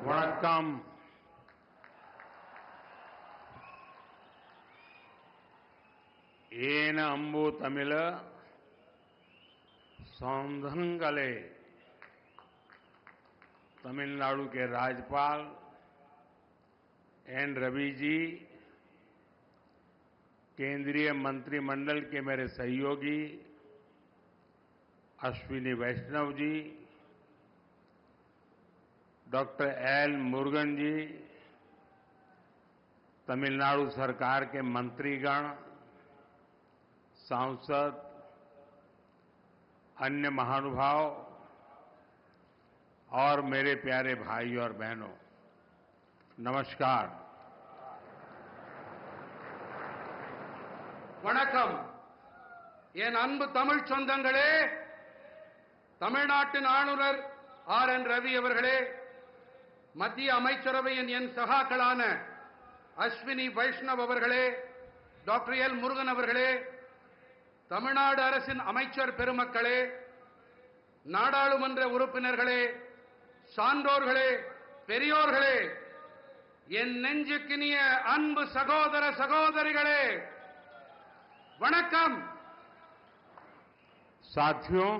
வணக்கம். ஏன அம்பு தமிழ सौंधंगले तमिलनाडु के राज्यपाल एन रवि जी, केंद्रीय मंत्रिमंडल के मेरे सहयोगी अश्विनी वैष्णव जी, डॉक्टर एल मुरुगन जी, तमिलनाडु सरकार के मंत्रीगण, सांसद, अन्य महानुभाव और मेरे प्यारे भाई और बहनों, नमस्कार. வணக்கம். என் அன்பு தமிழ் சொந்தங்களே, தமிழ்நாட்டின் ஆளுநர் ஆர் என் ரவி அவர்களே, மத்திய அமைச்சரவையின் என் சகாக்களான அஸ்வினி வைஷ்ணவ் அவர்களே, டாக்டர் எல் முருகன் அவர்களே, தமிழ்நாடு அரசின் அமைச்சர் பெருமக்களே, நாடாளுமன்ற உறுப்பினர்களே, சான்றோர்களே, பெரியோர்களே, என் நெஞ்சுக்கினிய அன்பு சகோதர சகோதரிகளே, வணக்கம். साथियों,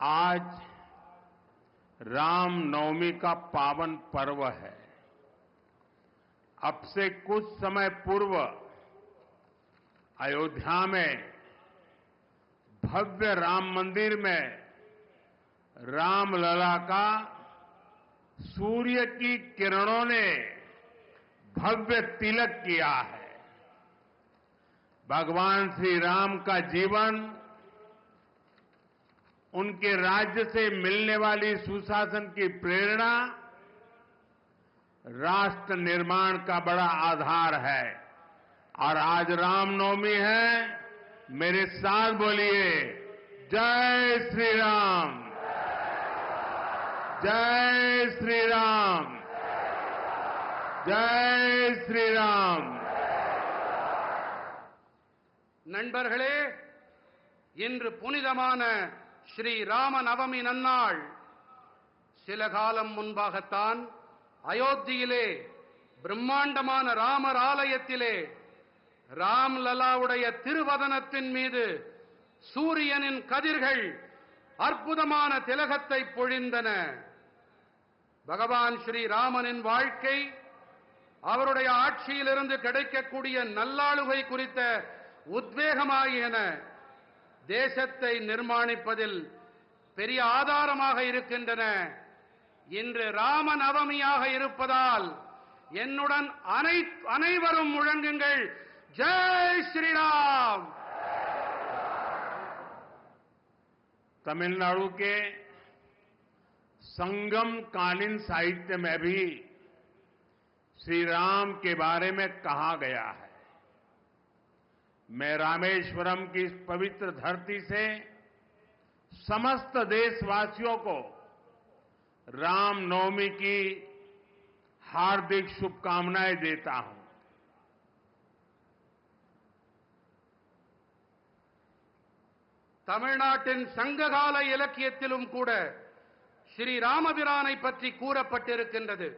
आज रामनवमी का पावन पर्व है. अब से कुछ समय पूर्व अयोध्या में भव्य राम मंदिर में रामलला का सूर्य की किरणों ने भव्य तिलक किया है. भगवान श्री राम का जीवन, उनके राज्य से मिलने वाली सुशासन की प्रेरणा राष्ट्र निर्माण का बड़ा आधार है. और आज रामनवमी है. मेरे साथ बोलिए, जय श्री राम, जय श्री राम, जय श्री राम. நண்பர்களே, இன்று புனிதமான ஸ்ரீ ராம நவமி நன்னாள். சில காலம் முன்பாகத்தான் அயோத்தியிலே பிரம்மாண்டமான ராமர் ஆலயத்திலே ராம்லலாவுடைய திருவதனத்தின் மீது சூரியனின் கதிர்கள் அற்புதமான திலகத்தை பொழிந்தன. பகவான் ஸ்ரீ ராமனின் வாழ்க்கை, அவருடைய ஆட்சியிலிருந்து கிடைக்கக்கூடிய நல்லாளுகை குறித்த உத்வேகமாகியன தேசத்தை நிர்மாணிப்பதில் பெரிய ஆதாரமாக இருக்கின்றன. இன்று ராம நவமியாக இருப்பதால் என்னுடன் அனைவரும் முழங்குங்கள், जय श्री राम. तमिलनाडु के संगम कालीन साहित्य में भी श्री राम के बारे में कहा गया है. मैं रामेश्वरम की इस पवित्र धरती से समस्त देशवासियों को रामनवमी की हार्दिक शुभकामनाएं देता हूं. தமிழ்நாட்டின் சங்ககால இலக்கியத்திலும் கூட ஸ்ரீ ராமபிரானை பற்றி கூறப்பட்டிருக்கின்றது.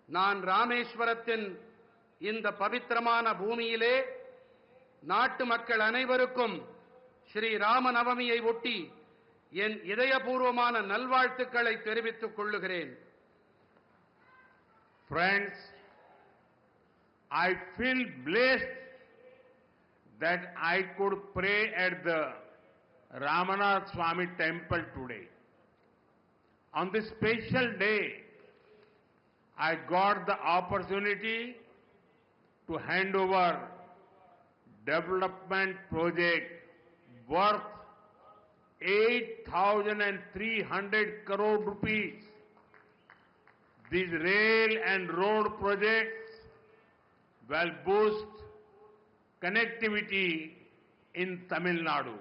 நான் ராமேஸ்வரத்தின் இந்த பவித்திரமான பூமியிலே நாட்டு மக்கள் அனைவருக்கும் ஸ்ரீ ராம நவமியை ஒட்டி என் இதயபூர்வமான நல்வாழ்த்துக்களை தெரிவித்துக் கொள்ளுகிறேன். Friends, I feel blessed that I could pray at the Ramanath Swami temple today. On this special day, I got the opportunity to hand over development project worth 8,300 crore rupees. These rail and road projects will boost connectivity in Tamil Nadu.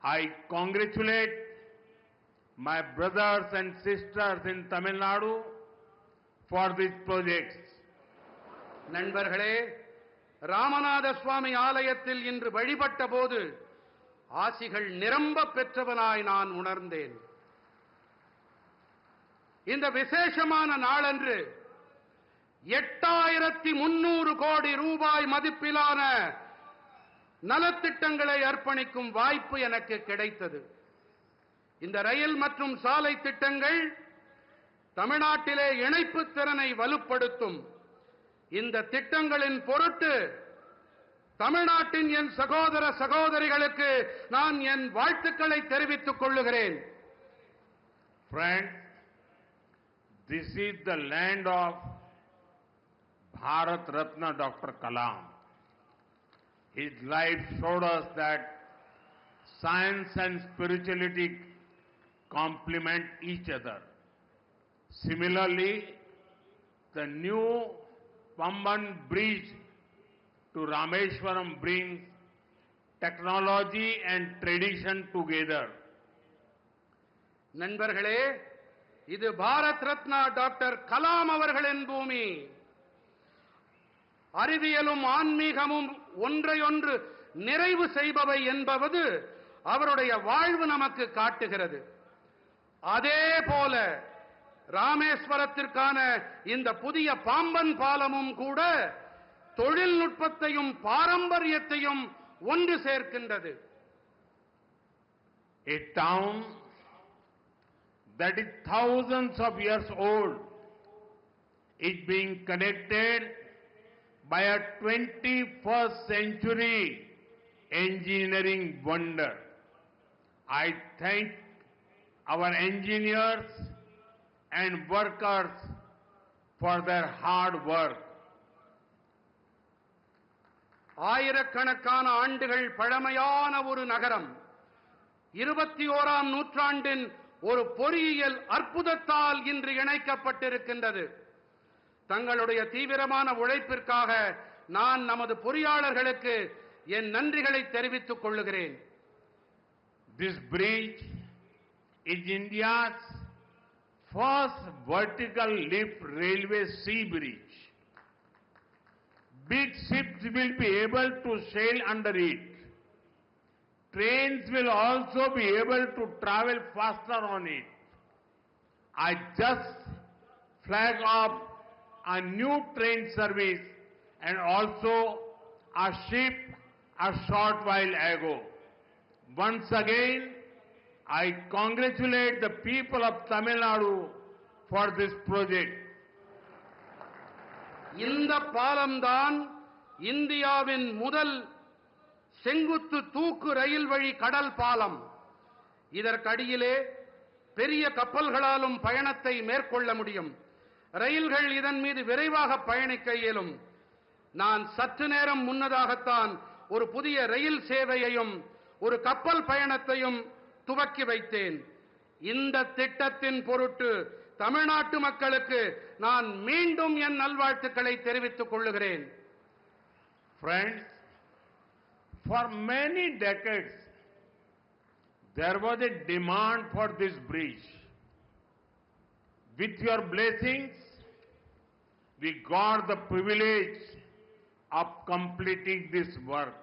I congratulate my brothers and sisters in Tamil Nadu for these projects. நண்பர்களே, ராமநாத சுவாமி ஆலயத்தில் இன்று வழிபட்ட போது ஆசிகள் நிரம்ப பெற்றவனாய் நான் உணர்ந்தேன். இந்த விசேஷமான நாளன்று 8300 கோடி ரூபாய் மதிப்பிலான நலத்திட்டங்களை அர்ப்பணிக்கும் வாய்ப்பு எனக்கு கிடைத்தது. இந்த ரயில் மற்றும் சாலை திட்டங்கள் தமிழ்நாட்டிலே இணைப்பு திறனை வலுப்படுத்தும். இந்த திட்டங்களின் பொருட்டு தமிழ்நாட்டின் என் சகோதர சகோதரிகளுக்கு நான் என் வாழ்த்துக்களை தெரிவித்துக் கொள்ளுகிறேன். Friends, this is the land of Bharat Ratna Dr. Kalam. His life showed us that science and spirituality complement each other. Similarly, the new Pamban Bridge to Rameswaram brings technology and tradition together. நண்பர்களே, இது Bharat Ratna doctor Kalam அவர்களின் பூமி. அறிவியலும் ஆன்மீகமும் ஒன்றையொன்று நிறைவு செய்பவை என்பது அவருடைய வாழ்வு நமக்கு காட்டுகிறது. அதே போல ராமேஸ்வரத்திற்கான இந்த புதிய பாம்பன் பாலமும் கூட தொழில்நுட்பத்தையும் பாரம்பரியத்தையும் ஒன்று சேர்க்கின்றது. A town that is thousands of years old is being connected by a 21st century engineering wonder. I thank our engineers and workers for their hard work. ஆயிரக்கணக்கான ஆண்டுகள் பழமையான ஒரு நகரம் 21ஆம் நூற்றாண்டின் ஒரு பொறியியல் அற்புதத்தால் இன்று இணைக்கப்பட்டிருக்கின்றது. தங்களுடைய தீவிரமான உழைப்பிற்காக நான் நமது பொறியாளர்களுக்கு என் நன்றிகளை தெரிவித்துக் கொள்ளுகிறேன். This bridge is India's first vertical lift railway sea bridge. Big ships will be able to sail under it. Trains will also be able to travel faster on it. I just flagged off a new train service and also a ship a short while ago. Once again, I congratulate the people of Tamil Nadu for this project. இந்த பாலம்தான் இந்தியாவின் முதல் செங்குத்து தூக்கு ரயில் வழி கடல் பாலம். இதற்கடியிலே பெரிய கப்பல்களாலும் பயணத்தை மேற்கொள்ள முடியும். ரயில்கள் இதன் மீது விரைவாக பயணிக்க இயலும். நான் சற்று நேரம் முன்னதாகத்தான் ஒரு புதிய ரயில் சேவையையும் ஒரு கப்பல் பயணத்தையும் துவக்கி வைத்தேன். இந்த திட்டத்தின் பொருட்டு தமிழ்நாட்டு மக்களுக்கு நான் மீண்டும் என் நல்வாழ்த்துக்களை தெரிவித்துக் கொள்ளுகிறேன். Friends, for many decades there was a demand for this bridge. With your blessings, we got the privilege of completing this work.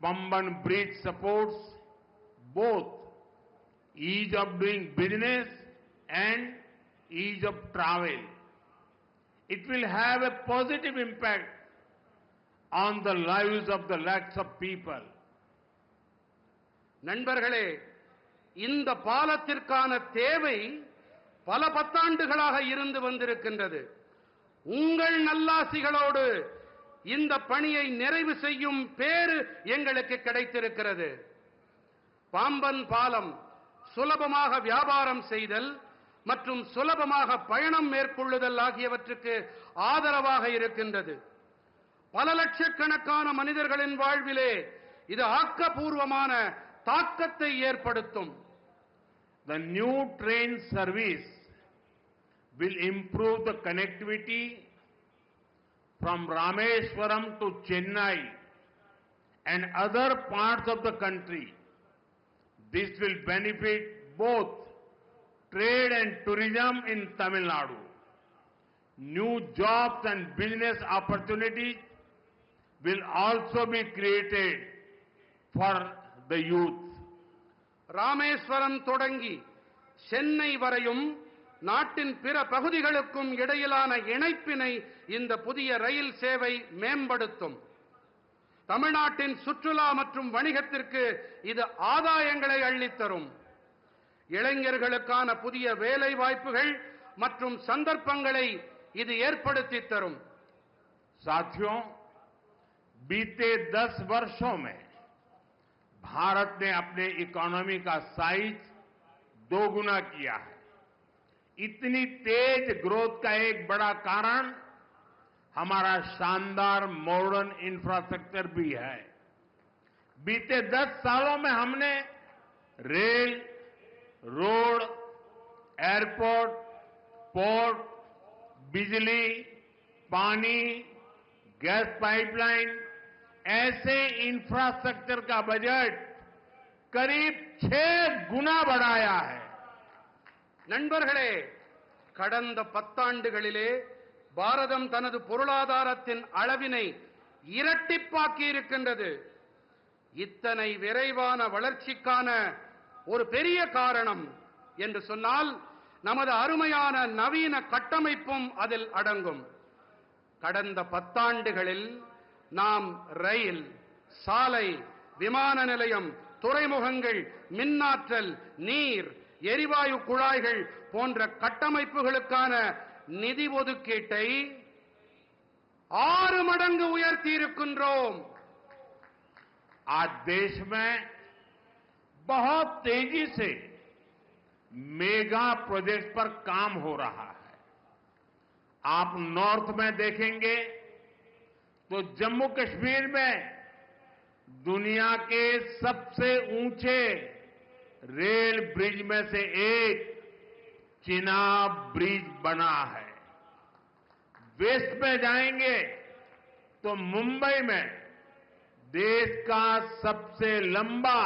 Pamban Bridge supports both ease of doing business and ease of travel. It will have a positive impact on the lives of the lakhs of people. நண்பர்களே, இந்த பாலத்திற்கான தேவை பல பத்தாண்டுகளாக இருந்து வந்திருக்கின்றது. உங்கள் நல்லாசிகளோடு இந்த பணியை நிறைவு செய்யும் பேறு எங்களுக்கு கிடைத்திருக்கிறது. பாம்பன் பாலம் சுலபமாக வியாபாரம் செய்தல் மற்றும் சுலபமாக பயணம் மேற்கொள்ளுதல் ஆகியவற்றுக்கு ஆதரவாக இருக்கின்றது. பல லட்சக்கணக்கான மனிதர்களின் வாழ்விலே இது ஆக்கப்பூர்வமான தாக்கத்தை ஏற்படுத்தும். The new train service will improve the connectivity from Rameswaram to Chennai and other parts of the country. This will benefit both trade and tourism in Tamil Nadu. New jobs and business opportunities will also be created for the youth. Rameswaram தொடங்கி சென்னை வரையும் நாட்டின் பிற பகுதிகளுக்கும் இடையிலான இணைப்பினை இந்த புதிய ரயில் சேவை மேம்படுத்தும். தமிழ்நாட்டின் சுற்றுலா மற்றும் வணிகத்திற்கு இது ஆதாயங்களை அள்ளித்தரும். இளைஞர்களுக்கான புதிய வேலை வாய்ப்புகள் மற்றும் சந்தர்ப்பங்களை இது ஏற்படுத்தி தரும். साथियों, बीते 10 वर्षों में भारत ने अपने इकोनॉमी का साइज दोगुना किया है. इतनी तेज ग्रोथ का एक बड़ा कारण हमारा शानदार मॉडर्न इंफ्रास्ट्रक्चर भी है. बीते 10 सालों में हमने रेल, रोड, एयरपोर्ट, पोर्ट, बिजली, पानी, गैस पाइपलाइन ऐसे इंफ्रास्ट्रक्चर का बजट करीब 6 गुना बढ़ाया है. நண்பர்களே, கடந்த 10 ஆண்டுகளிலே பாரதம் தனது பொருளாதாரத்தின் அளவினை இரட்டிப்பாக்கி இருக்கின்றது. இத்தனை விரைவான வளர்ச்சிக்கான ஒரு பெரிய காரணம் என்று சொன்னால் நமது அருமையான நவீன கட்டமைப்பும் அதில் அடங்கும். கடந்த 10 ஆண்டுகளில் நாம் ரயில், சாலை, விமான நிலையம், துறைமுகங்கள், மின்னாற்றல், நீர், எரிவாயு குழாய்கள் போன்ற கட்டமைப்புகளுக்கான நிதி ஒதுக்கீட்டை 6 மடங்கு உயர்த்தி இருக்கின்றோம். आज देश में बहुत तेजी से मेगा प्रोजेक्ट पर काम हो रहा है. आप नॉर्थ में देखेंगे तो जम्मू कश्मीर में दुनिया के सबसे ऊंचे रेल ब्रिज में से एक चिनाब ब्रिज बना है. वेस्ट में जाएंगे तो मुंबई में देश का सबसे लंबा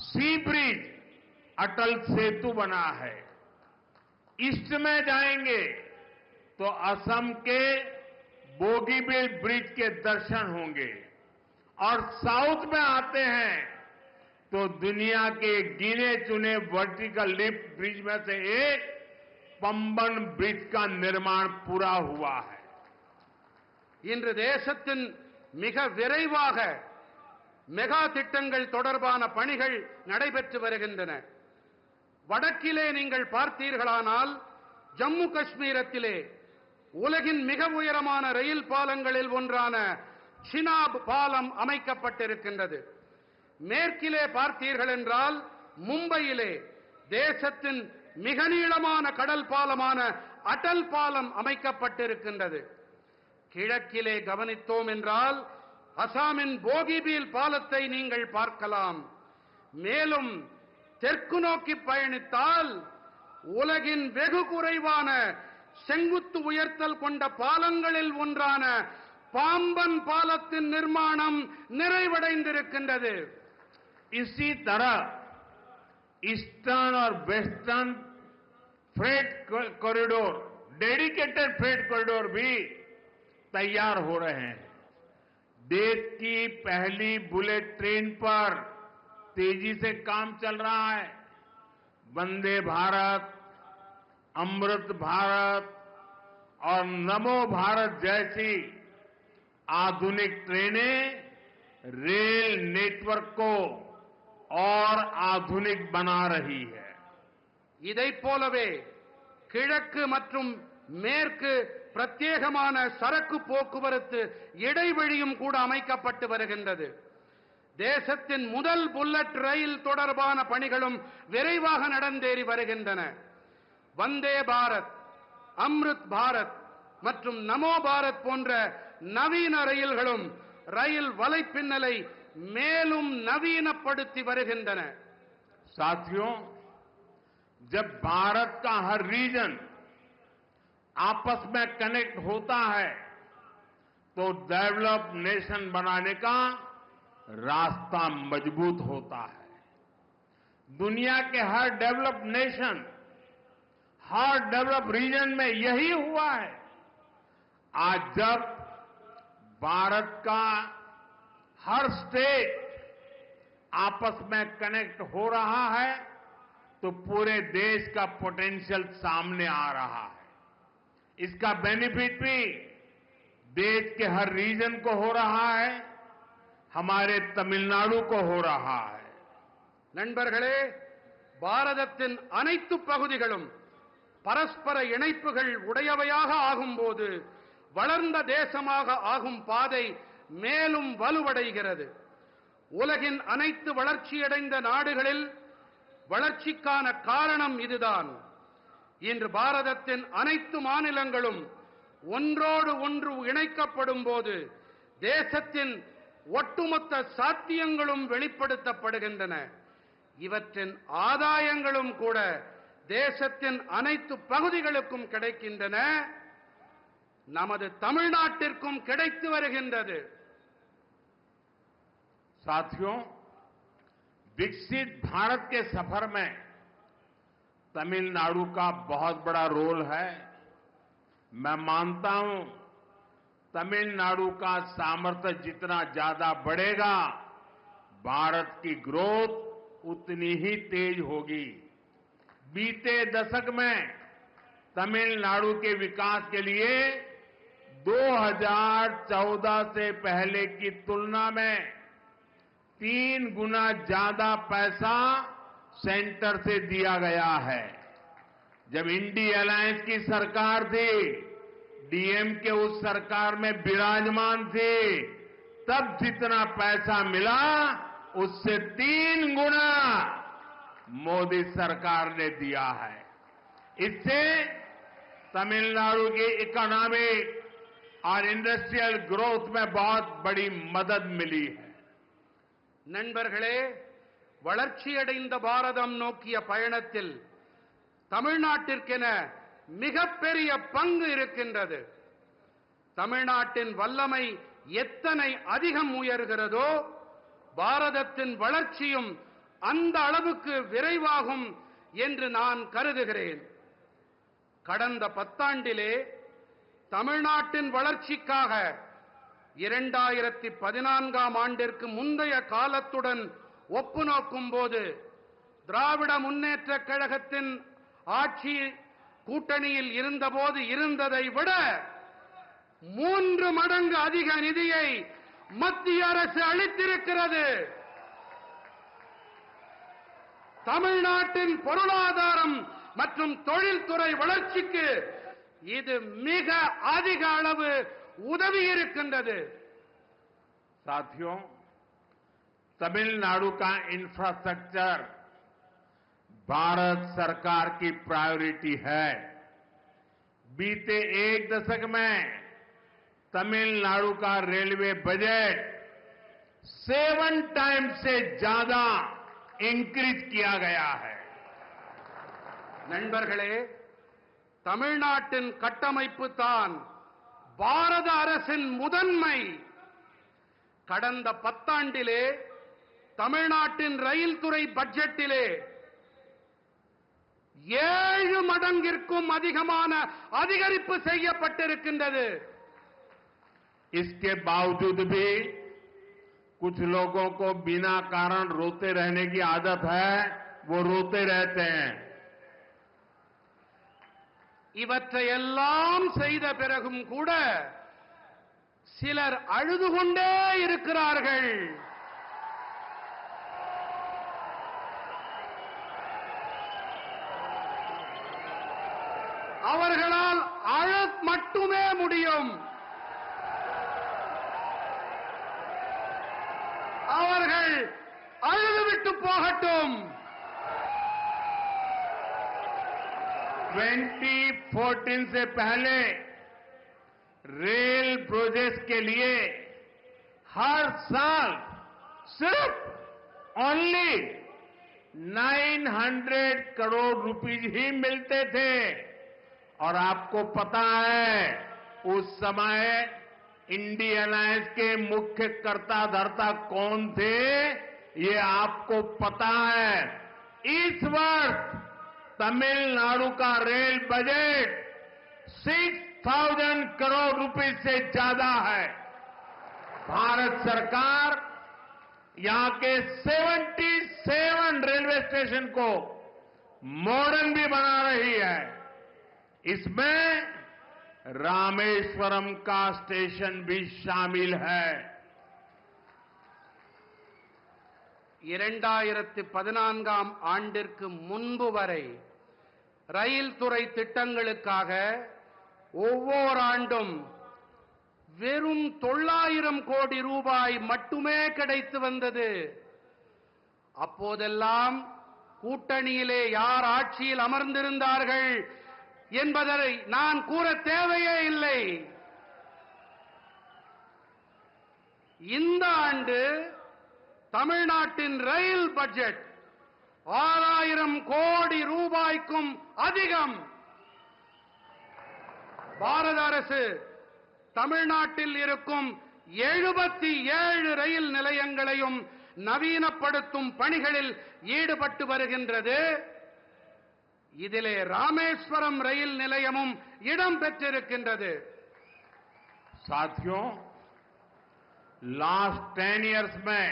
सी ब्रिज अटल सेतु बना है. ईस्ट में जाएंगे तो असम के बोगीबील ब्रिज के दर्शन होंगे और साउथ में आते हैं तो दुनिया के गिने चुने वर्टिकल लिफ्ट ब्रिज में से एक पंबन ब्रिज का निर्माण पूरा हुआ है. இன்று தேசத்தின் மிக விரைவாக மெகா திட்டங்கள் தொடர்பான பணிகள் நடைபெற்று வருகின்றன. வடக்கிலே நீங்கள் பார்த்தீர்களானால் ஜம்மு காஷ்மீரத்திலே உலகின் மிக உயரமான ரயில் பாலங்களில் ஒன்றான சினாப் பாலம் அமைக்கப்பட்டிருக்கின்றது. மேற்கிலே பார்த்தீர்கள் என்றால் மும்பையிலே தேசத்தின் மிக நீளமான கடல் பாலமான அடல் பாலம் அமைக்கப்பட்டிருக்கின்றது. கிழக்கிலே கவனித்தோம் என்றால் அசாமின் போகிபீல் பாலத்தை நீங்கள் பார்க்கலாம். மேலும் தெற்கு நோக்கி பயணித்தால் உலகின் வெகு குறைவான செங்குத்து உயர்த்தல் கொண்ட பாலங்களில் ஒன்றான பாம்பன் பாலத்தின் நிர்மாணம் நிறைவடைந்திருக்கின்றது. इसी तरह ईस्टर्न और western freight corridor, dedicated freight corridor भी तैयार हो रहे हैं. देश की पहली बुलेट ट्रेन पर तेजी से काम चल रहा है. वंदे भारत, अमृत भारत और नमो भारत जैसी आधुनिक ट्रेनें रेल नेटवर्क को और आधुनिक बना रही है. இதைப் போலவே கிழக்கு மற்றும் மேற்கு பிரத்யேகமான சரக்கு போக்குவரத்து இடைவெளியும் கூட அமைக்கப்பட்டு வருகின்றது. தேசத்தின் முதல் புல்லட் ரயில் தொடர்பான பணிகளும் விரைவாக நடந்தேறி வருகின்றன. வந்தே பாரத், அம்ருத் பாரத் மற்றும் நமோ பாரத் போன்ற நவீன ரயில்களும் ரயில் வலைப்பின்னலை மேலும் நவீனப்படுத்தி வருகின்றன. साथियों, जब भारत का हर रीजन आपस में कनेक्ट होता है तो डेवलप्ड नेशन बनाने का रास्ता मजबूत होता है. दुनिया के हर डेवलप्ड नेशन, हर डेवलप्ड रीजन में यही हुआ है. आज जब भारत का हर स्टेट आपस में कनेक्ट हो रहा है तो पूरे देश का पोटेंशियल सामने आ रहा है। इसका बेनिफिट भी देश के हर रीजन को हो रहा है, हमारे तमिलनाडु को हो रहा है। நண்பர்களே, பாரதத்தின் அனைத்து பகுதிகளும் பரஸ்பர இணைப்புகள் உடையவையாக ஆகும்போது வளர்ந்த தேசமாக ஆகும் பாதை மேலும் வலுவடைகிறது. உலகின் அனைத்து வளர்ச்சியடைந்த நாடுகளில் வளர்ச்சிக்கான காரணம் இதுதான். இன்று பாரதத்தின் அனைத்து மாநிலங்களும் ஒன்றோடு ஒன்று இணைக்கப்படும் போது தேசத்தின் ஒட்டுமொத்த சாத்தியங்களும் வெளிப்படுத்தப்படுகின்றன. இவற்றின் ஆதாயங்களும் கூட தேசத்தின் அனைத்து பகுதிகளுக்கும் கிடைக்கின்றன. நமது தமிழ்நாட்டிற்கும் கிடைத்து வருகின்றது. साथियों, विकसित भारत के सफर में तमिलनाडु का बहुत बड़ा रोल है। मैं मानता हूं, तमिलनाडु का सामर्थ्य जितना ज्यादा बढ़ेगा, भारत की ग्रोथ उतनी ही तेज होगी। बीते दशक में तमिलनाडु के विकास के लिए 2014 से पहले की तुलना में 3 गुना ज्यादा पैसा सेंटर से दिया गया है। जब इंडी अलायंस की सरकार थी, डीएमके उस सरकार में विराजमान थी, तब जितना पैसा मिला उससे 3 गुना मोदी सरकार ने दिया है। इससे तमिलनाडु की इकोनॉमिक और इंडस्ट्रियल ग्रोथ में बहुत बड़ी मदद मिली है। நண்பர்களே, வளர்ச்சியடைந்த பாரதம் நோக்கிய பயணத்தில் தமிழ்நாட்டிற்கென மிகப்பெரிய பங்கு இருக்கின்றது. தமிழ்நாட்டின் வல்லமை எத்தனை அதிகம் உயர்கிறதோ, பாரதத்தின் வளர்ச்சியும் அந்த அளவுக்கு விரைவாகும் என்று நான் கருதுகிறேன். கடந்த 10 ஆண்டிலே தமிழ்நாட்டின் வளர்ச்சிக்காக 2014ஆம் ஆண்டிற்கு முந்தைய காலத்துடன் ஒப்பு நோக்கும்போது திராவிட முன்னேற்றக் கழகத்தின் ஆட்சி கூட்டணியில் இருந்தபோது இருந்ததை விட 3 மடங்கு அதிக நிதியை மத்திய அரசு அளித்திருக்கிறது. தமிழ்நாட்டின் பொருளாதாரம் மற்றும் தொழில்துறை வளர்ச்சிக்கு இது மிக அதிக அளவு உதவி இருக்கின்றது. साथियों, तमिलनाडु का इंफ्रास्ट्रक्चर भारत सरकार की प्रायोरिटी है। बीते 1 दशक में तमिलनाडु का रेलवे बजट 7 टाइम्स से ज्यादा इंक्रीज किया गया है। நண்பர்களே, தமிழ்நாட்டின் கட்டமைப்பு தான் பாரத அரசின் முதன்மை. கடந்த 10 ஆண்டிலே தமிழ்நாட்டின் ரயில் துறை பட்ஜெட்டிலே 7 மடங்கிற்கும் அதிகமான அதிகரிப்பு செய்யப்பட்டிருக்கின்றது. इसके बावजूद भी कुछ लोगों को बिना कारण रोते रहने की आदत है, वो रोते रहते हैं। இவற்றையெல்லாம் செய்த பிறகும் கூட சிலர் அழுது கொண்டே இருக்கிறார்கள். அவர்களால் அழ மட்டுமே முடியும். அவர்கள் அழுதுவிட்டு போகட்டும். 2014 से पहले रेल प्रोजेक्ट के लिए हर साल सिर्फ ओनली 900 करोड़ रुपीस ही मिलते थे। और आपको पता है, उस समय इंडी अलायंस के मुख्य कर्ता धर्ता कौन थे, ये आपको पता है। इस वर्ष तमिलनाडु का रेल बजट 6,000 करोड़ रुपए से ज्यादा है। भारत सरकार यहां के 77 रेलवे स्टेशन को मॉडर्न भी बना रही है। इसमें रामेश्वरम का स्टेशन भी शामिल है। 2014ஆம் ஆண்டிற்கு முன்பு வரை ரயில் துறை திட்டங்களுக்காக ஒவ்வொரு ஆண்டும் வெறும் 900 கோடி ரூபாய் மட்டுமே கிடைத்து வந்தது. அப்போதெல்லாம் கூட்டணியிலே யார் ஆட்சியில் அமர்ந்திருந்தார்கள் என்பதை நான் கூற தேவையே இல்லை. இந்த ஆண்டு தமிழ்நாட்டின் ரயில் பட்ஜெட் 6000 கோடி ரூபாய்க்கும் அதிகம். பாரத அரசு தமிழ்நாட்டில் இருக்கும் 77 ரயில் நிலையங்களையும் நவீனப்படுத்தும் பணிகளில் ஈடுபட்டு வருகின்றது. இதிலே ராமேஸ்வரம் ரயில் நிலையமும் இடம் பெற்றிருக்கின்றது. साथियों, लास्ट 10 इयर्स में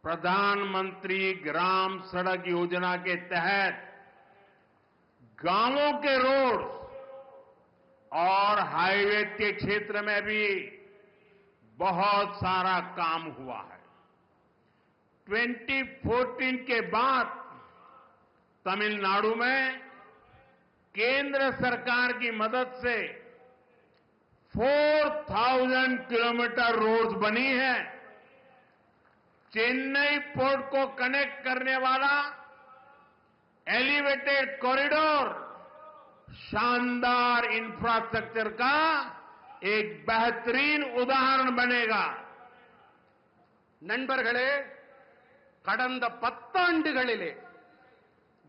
प्रधानमंत्री ग्राम सड़क योजना के तहत गांवों के रोड और हाईवे के क्षेत्र में भी बहुत सारा काम हुआ है। 2014 के बाद तमिलनाडु में केंद्र सरकार की मदद से 4000 किलोमीटर रोड्स बनी है। चेन्नई पोर्ट को कनेक्ट करने वाला एलिवेटेड कॉरिडोर शानदार इंफ्रास्ट्रक्चर का एक बेहतरीन उदाहरण बनेगा. நண்பர்களே, கடந்த 10 ஆண்டுகளிலே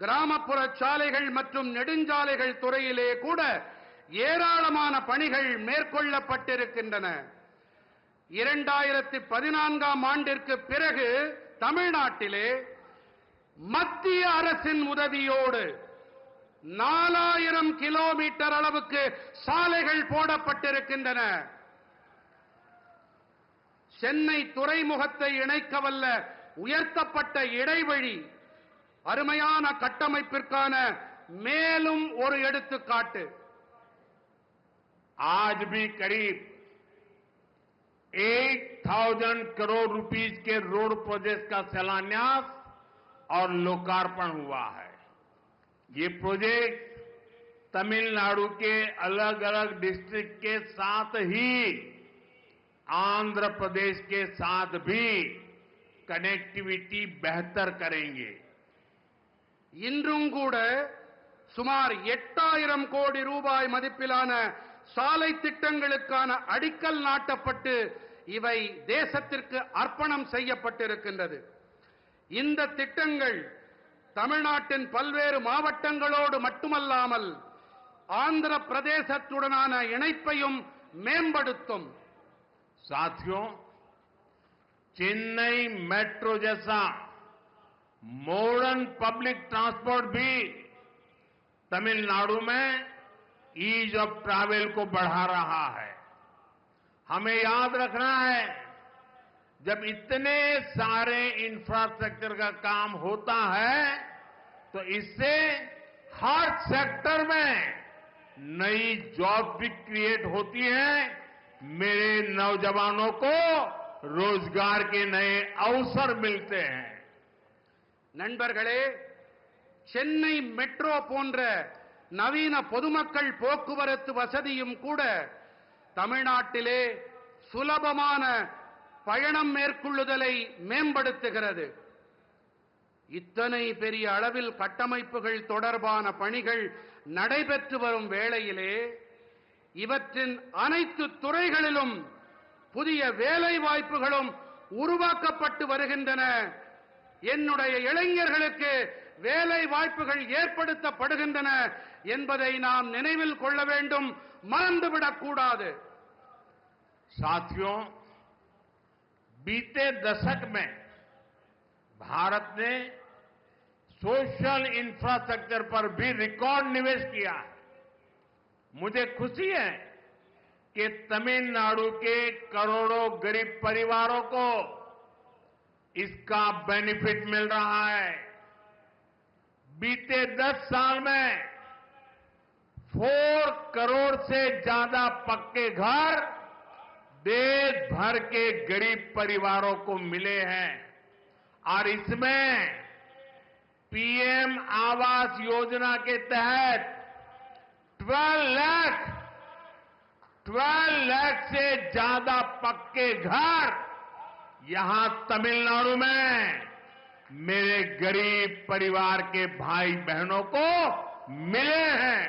கிராமப்புற சாலைகள் மற்றும் நெடுஞ்சாலைகள் துறையிலே கூட ஏராளமான பணிகள் மேற்கொள்ளப்பட்டிருக்கின்றன. 2014ஆம் ஆண்டிற்கு பிறகு தமிழ்நாட்டிலே மத்திய அரசின் உதவியோடு 4000 கிலோமீட்டர் அளவுக்கு சாலைகள் போடப்பட்டிருக்கின்றன. சென்னை துறைமுகத்தை இணைக்கவல்ல உயர்த்தப்பட்ட இடைவழி அருமையான கட்டமைப்பிற்கான மேலும் ஒரு எடுத்துக்காட்டு. आज भी करीब 8000 करोड़ रुपीस के रोड प्रोजेक्ट का शिलान्यास और लोकार्पण हुआ है. ये प्रोजेक्ट तमिलनाडु के अलग अलग डिस्ट्रिक्ट के साथ ही आंध्र प्रदेश के साथ भी कनेक्टिविटी बेहतर करेंगे. இன்றும் கூட சுமார் 8000 கோடி ரூபாய் மதிப்பிலான சாலை திட்டங்களுக்கான அடிக்கல் நாட்டப்பட்டு இவை தேசத்திற்கு அர்ப்பணம் செய்யப்பட்டிருக்கின்றது. இந்த திட்டங்கள் தமிழ்நாட்டின் பல்வேறு மாவட்டங்களோடு மட்டுமல்லாமல் ஆந்திர பிரதேசத்துடனான இணைப்பையும் மேம்படுத்தும். साथियों, चेन्नई मेट्रो जैसा मॉडर्न पब्लिक ट्रांसपोर्ट भी तमिलनाडु में ईज ऑफ ट्रैवल को बढ़ा रहा है. हमें याद रखना है, जब इतने सारे इंफ्रास्ट्रक्चर का काम होता है तो इससे हर सेक्टर में नई जॉब भी क्रिएट होती है. मेरे नौजवानों को रोजगार के नए अवसर मिलते हैं. நண்பர்களே, சென்னை மெட்ரோ போன்ற நவீன பொதுமக்கள் போக்குவரத்து வசதியும் கூட தமிழ்நாட்டிலே சுலபமான பயணம் மேற்கொள்ளுதலை மேம்படுத்துகிறது. இத்தனை பெரிய அளவில் கட்டமைப்புகள் தொடர்பான பணிகள் நடைபெற்று வரும் வேளையிலே இவற்றின் அனைத்து துறைகளிலும் புதிய வேலை வாய்ப்புகளும் உருவாக்கப்பட்டு வருகின்றன. என்னுடைய இளைஞர்களுக்கு வேலை வாய்ப்புகள் ஏற்படுத்தப்படுகின்றன என்பதை நாம் நினைவில் கொள்ள வேண்டும், மறந்துவிடக் கூடாது. साथियों, बीते दशक में भारत ने सोशल इंफ्रास्ट्रक्चर पर भी रिकॉर्ड निवेश किया है. मुझे खुशी है कि तमिलनाडु के करोड़ों गरीब परिवारों को इसका बेनिफिट मिल रहा है. बीते 10 साल में 4 करोड़ से ज्यादा पक्के घर देश भर के गरीब परिवारों को मिले हैं और इसमें पीएम आवास योजना के तहत 12 लाख से ज्यादा पक्के घर यहां तमिलनाडु में मेरे गरीब परिवार के भाई बहनों को मिले हैं।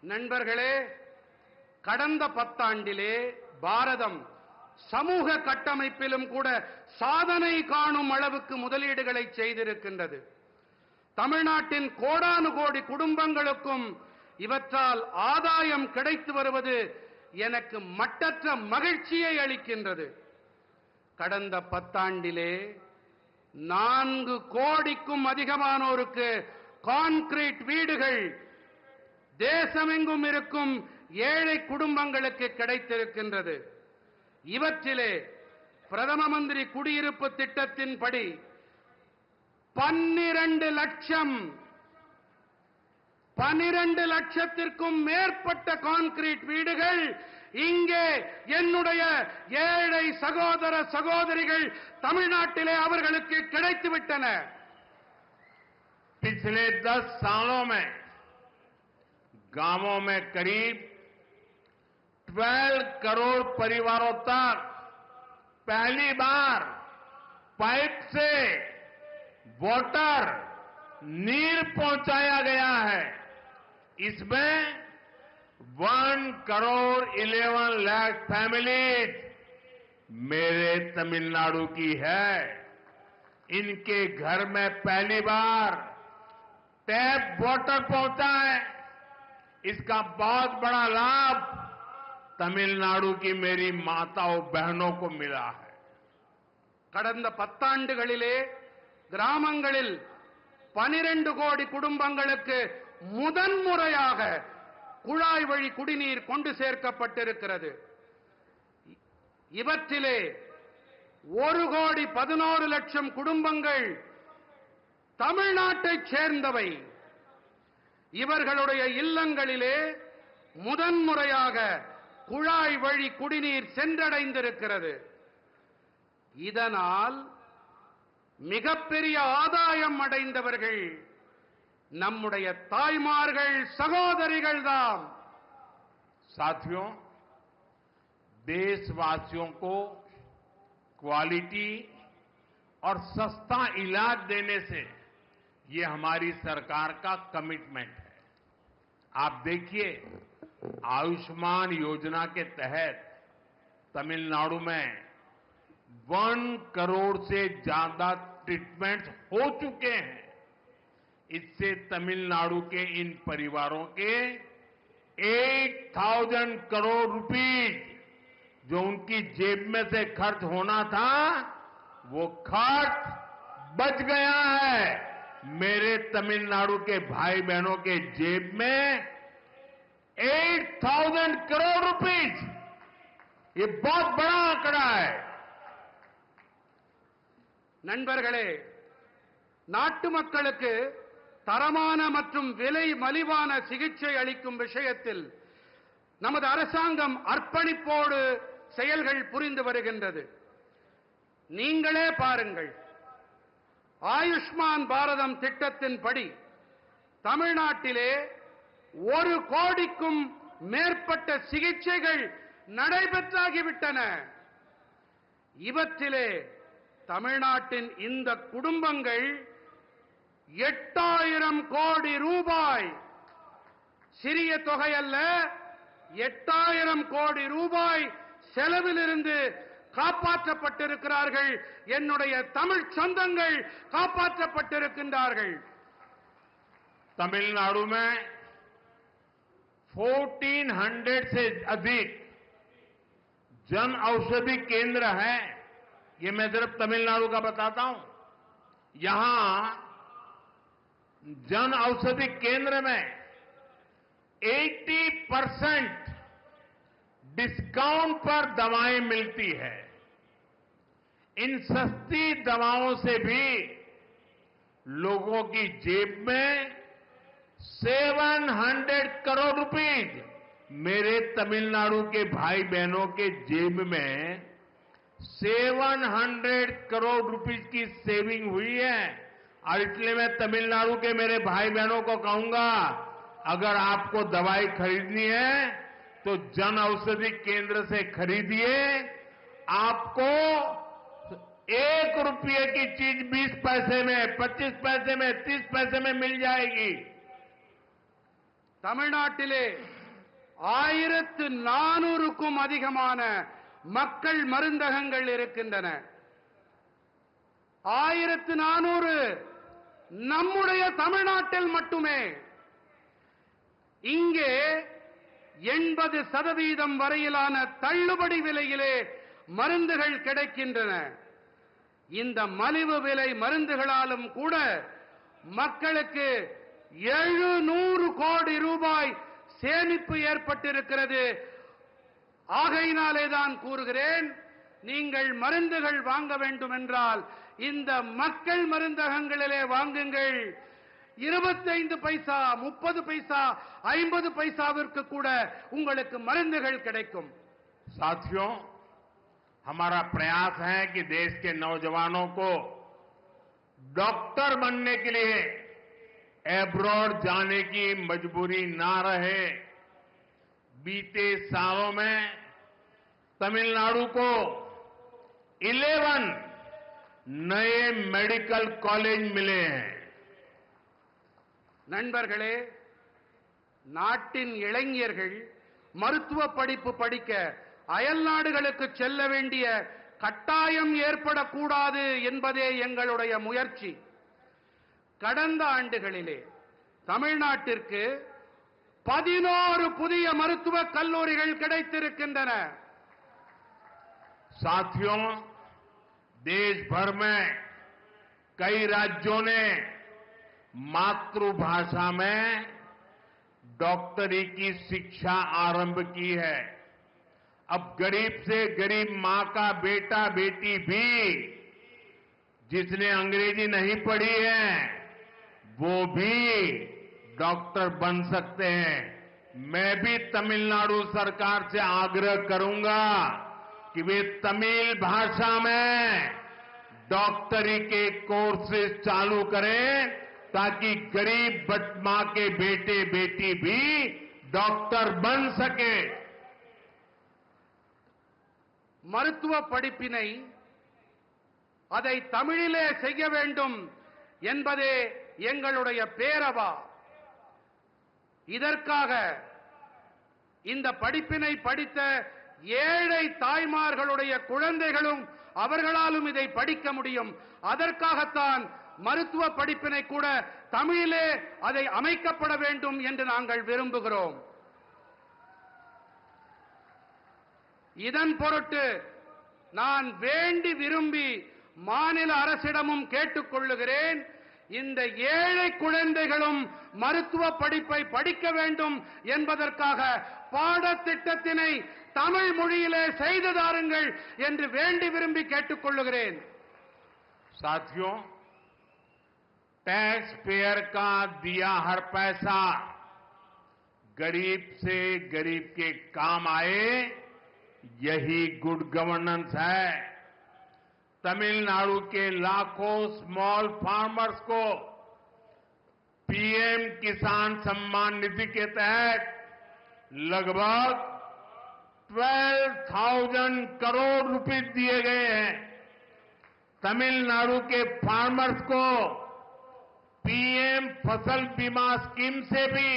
நண்பர்களே, கடந்த 10 ஆண்டிலே பாரதம் சமூக கட்டமைப்பிலும் கூட சாதனை காணும் அளவுக்கு முதலீடுகளை செய்திருக்கின்றது. தமிழ்நாட்டின் கோடானு கோடி குடும்பங்களுக்கும் இவற்றால் ஆதாயம் கிடைத்து வருவது எனக்கு மட்டற்ற மகிழ்ச்சியை அளிக்கின்றது. கடந்த 10 ஆண்டிலே 4 கோடிக்கும் அதிகமானோருக்கு கான்கிரீட் வீடுகள் தேசமெங்கும் இருக்கும் ஏழை குடும்பங்களுக்கு கிடைத்திருக்கின்றது. இவற்றிலே பிரதம மந்திரி குடியிருப்பு திட்டத்தின்படி 12 லட்சத்திற்கும் மேற்பட்ட கான்கிரீட் வீடுகள் இங்கே என்னுடைய ஏழை சகோதர சகோதரிகள் தமிழ்நாட்டிலே அவர்களுக்கு கிடைத்துவிட்டன. पिछले 10 सालों में गांवों में करीब 12 करोड़ परिवारों तक पहली बार पाइप से वाटर नीर पहुंचाया गया है. इसमें 1 करोड़ 11 लाख फैमिलीज मेरे तमिलनाडु की है. इनके घर में पहली बार टैप वाटर पहुंचा है. इसका बहुत बड़ा लाभ तमिलनाडु की मेरी माताओं बहनों को मिला है. கடந்த 10 ஆண்டுகளிலே கிராமங்களில் 12 கோடி குடும்பங்களுக்கு முதன்முறையாக குழாய் வழி குடிநீர் கொண்டு சேர்க்கப்பட்டிருக்கிறது. இவற்றிலே 1 கோடி 11 லட்சம் குடும்பங்கள் தமிழ்நாட்டைச் சேர்ந்தவை. இவர்களுடைய இல்லங்களிலே முதன்முறையாக குழாய் வழி குடிநீர் சென்றடைந்திருக்கிறது. இதனால் மிகப்பெரிய ஆதாயம் அடைந்தவர்கள் நம்முடைய தாய்மார்கள் சகோதரிகள் தான். साथियों, देशवासियों को क्वालिटी और सस्ता इलाज देने से ये हमारी सरकार का कमिटमेंट है. आप देखिए, आयुष्मान योजना के तहत तमिलनाडु में 1 करोड़ से ज्यादा ट्रीटमेंट हो चुके हैं. इससे तमिलनाडु के इन परिवारों के 8,000 करोड़ रुपीस जो उनकी जेब में से खर्च होना था वो खर्च बच गया है. मेरे तमिलनाडु के भाई बहनों के जेब में 8,000 करोड़ रुपीस, ये बहुत बड़ा आंकड़ा है. நண்பர்களே, நாட்டு மக்களுக்கு தரமான மற்றும் விலை மலிவான சிகிச்சை அளிக்கும் விஷயத்தில் நமது அரசாங்கம் அர்ப்பணிப்போடு செயல்கள் புரிந்து வருகின்றது. நீங்களே பாருங்கள், ஆயுஷ்மான் பாரதம் திட்டத்தின்படி தமிழ்நாட்டிலே 1 கோடிக்கும் மேற்பட்ட சிகிச்சைகள் நடைபெற்றாகிவிட்டன. இவற்றிலே தமிழ்நாட்டின் இந்த குடும்பங்கள் 8,000 கோடி ரூபாய், சிறிய தொகை அல்ல, 8,000 கோடி ரூபாய் செலவிலிருந்து காப்பாற்றப்பட்டிருக்கிறார்கள். என்னுடைய தமிழ் சொந்தங்கள் காப்பாற்றப்பட்டிருக்கின்றார்கள். तमिलनाडु में 1400 से अधिक जन औषधि केंद्र हैं. ये मैं सिर्फ तमिलनाडु का बताता हूं. यहां जन औषधि केंद्र में 80% डिस्काउंट पर दवाएं मिलती है. इन सस्ती दवाओं से भी लोगों की जेब में 700 करोड़ रुपीज, मेरे तमिलनाडु के भाई बहनों के जेब में 700 करोड़ रुपीज की सेविंग हुई है। और इसलिए मैं तमिलनाडु के मेरे भाई बहनों को कहूंगा, अगर आपको दवाई खरीदनी है तो जन औषधि केंद्र से खरीदिए। आपको 1 रुपये की चीज 20 पैसे में, 25 पैसे में, 30 पैसे में मिल जाएगी। தமிழ்நாட்டிலே 1400க்கும் அதிகமான மக்கள் மருந்தகங்கள் இருக்கின்றன. 1400 நம்முடைய தமிழ்நாட்டில் மட்டுமே. இங்கே 80% வரையிலான தள்ளுபடி விலையிலே மருந்துகள் கிடைக்கின்றன. இந்த மலிவு விலை மருந்துகளாலும் கூட மக்களுக்கு 700 கோடி ரூபாய் சேமிப்பு ஏற்பட்டிருக்கிறது. ஆகையினாலே தான் கூறுகிறேன், நீங்கள் மருந்துகள் வாங்க வேண்டும் என்றால் இந்த மக்கள் மருந்தகங்களிலே வாங்குங்கள். 25 பைசா, 30 பைசா, 50 பைசாவிற்கு கூட உங்களுக்கு மருந்துகள் கிடைக்கும். साथियों, हमारा प्रयास है कि देश के नौजवानों को डॉक्टर बनने के लिए एब्रॉड जाने की मजबूरी ना रहे। बीते सालों में तमिलनाडु को 11 नए मेडिकल कॉलेज मिले हैं. நண்பர்களே, நாட்டின் இளைஞர்கள் மருத்துவ படிப்பு படிக்க அயல் நாடுகளுக்கு செல்ல வேண்டிய கட்டாயம் ஏற்படக்கூடாது என்பதே எங்களுடைய முயற்சி. கடந்த ஆண்டுகளிலே தமிழ்நாட்டிற்கு 11 புதிய மருத்துவக் கல்லூரிகள் கிடைத்திருக்கின்றன. साथियों, देश भर में कई राज्यों ने मातृभाषा में डॉक्टरी की शिक्षा आरंभ की है. अब गरीब से गरीब मां का बेटा बेटी भी जिसने अंग्रेजी नहीं पढ़ी है वो भी डॉक्टर बन सकते हैं. मैं भी तमिलनाडु सरकार से आग्रह करूंगा कि वे तमिल भाषा में डॉक्टरी के कोर्सेज चालू करें ताकि गरीब मां के बेटे बेटी भी डॉक्टर बन सके. மருத்துவ படிப்பினை அதை தமிழிலே செய்ய வேண்டும் என்பதே எங்களுடைய பேரவா. இதற்காக இந்த படிப்பினை படித்த ஏழை தாய்மார்களுடைய குழந்தைகளும் அவர்களாலும் இதை படிக்க முடியும். அதற்காகத்தான் மருத்துவ படிப்பினை கூட தமிழிலே அதை அமைக்கப்பட வேண்டும் என்று நாங்கள் விரும்புகிறோம். இதன் பொருட்டு நான் வேண்டி விரும்பி மாநில அரசிடமும் கேட்டுக்கொள்ளுகிறேன், இந்த ஏழை குழந்தைகளும் மருத்துவ படிப்பை படிக்க வேண்டும் என்பதற்காக பாடத்திட்டத்தினை தமிழ் மொழியிலே செய்து தாருங்கள் என்று வேண்டி விரும்பி கேட்டுக்கொள்ளுகிறேன். साथियों, टैक्स पेयर का दिया हर पैसा गरीब से गरीब के काम आए, यही गुड गवर्नेंस है. तमिलनाडु के लाखों स्मॉल फार्मर्स को पीएम किसान सम्मान निधि के तहत लगभग 12,000 करोड़ रुपए दिए गए हैं. तमिलनाडु के फार्मर्स को पीएम फसल बीमा स्कीम से भी